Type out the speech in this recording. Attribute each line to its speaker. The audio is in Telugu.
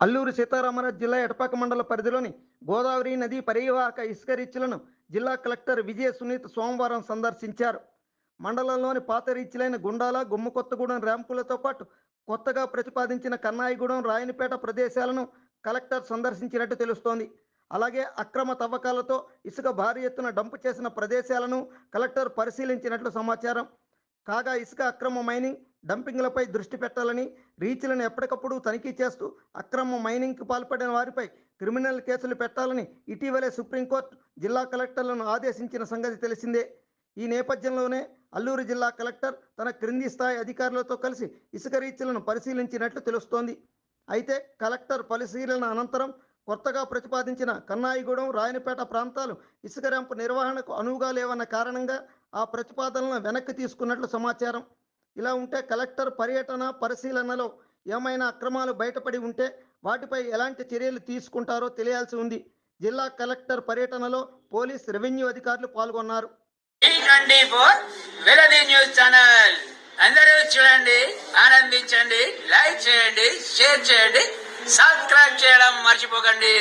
Speaker 1: అల్లూరు సీతారామరాజు జిల్లా ఎటపాక మండల పరిధిలోని గోదావరి నది పరివాహక ఇసుక రీచ్లను జిల్లా కలెక్టర్ విజయ సునీత్ సోమవారం సందర్శించారు. మండలంలోని పాత రీచ్లైన గుండాల, గుమ్మకొత్తగూడెం ర్యాంపులతో పాటు కొత్తగా ప్రతిపాదించిన కన్నాయిగూడెం, రాయనిపేట ప్రదేశాలను కలెక్టర్ సందర్శించినట్టు తెలుస్తోంది. అలాగే అక్రమ తవ్వకాలతో ఇసుక భారీ ఎత్తున డంపు చేసిన ప్రదేశాలను కలెక్టర్ పరిశీలించినట్లు సమాచారం. కాగా ఇసుక అక్రమ మైనింగ్, డంపింగ్లపై దృష్టి పెట్టాలని, రీచ్లను ఎప్పటికప్పుడు తనిఖీ చేస్తూ అక్రమ మైనింగ్కు పాల్పడిన వారిపై క్రిమినల్ కేసులు పెట్టాలని ఇటీవలే సుప్రీంకోర్టు జిల్లా కలెక్టర్లను ఆదేశించిన సంగతి తెలిసిందే. ఈ నేపథ్యంలోనే అల్లూరు జిల్లా కలెక్టర్ తన క్రింది స్థాయి అధికారులతో కలిసి ఇసుక రీచ్లను పరిశీలించినట్లు తెలుస్తోంది. అయితే కలెక్టర్ పరిశీలన అనంతరం కొత్తగా ప్రతిపాదించిన కన్నాయిగూడెం, రాయనిపేట ప్రాంతాలు ఇసుక ర్యాంపు నిర్వహణకు అనువుగా లేవన్న కారణంగా ఆ ప్రతిపాదనలను వెనక్కి తీసుకున్నట్లు సమాచారం. ఇలా ఉంటే కలెక్టర్ పర్యటన పరిశీలనలో ఏమైనా అక్రమాలు బయటపడి ఉంటే వాటిపై ఎలాంటి చర్యలు తీసుకుంటారో తెలియాల్సి ఉంది. జిల్లా కలెక్టర్ పర్యటనలో పోలీస్, రెవెన్యూ అధికారులు పాల్గొన్నారు.
Speaker 2: న్యూస్ ఛానల్ అందరూ చూడండి, ఆనందించండి, లైక్ చేయండి, షేర్ చేయండి, సబ్స్క్రైబ్ చేయడం మర్చిపోకండి.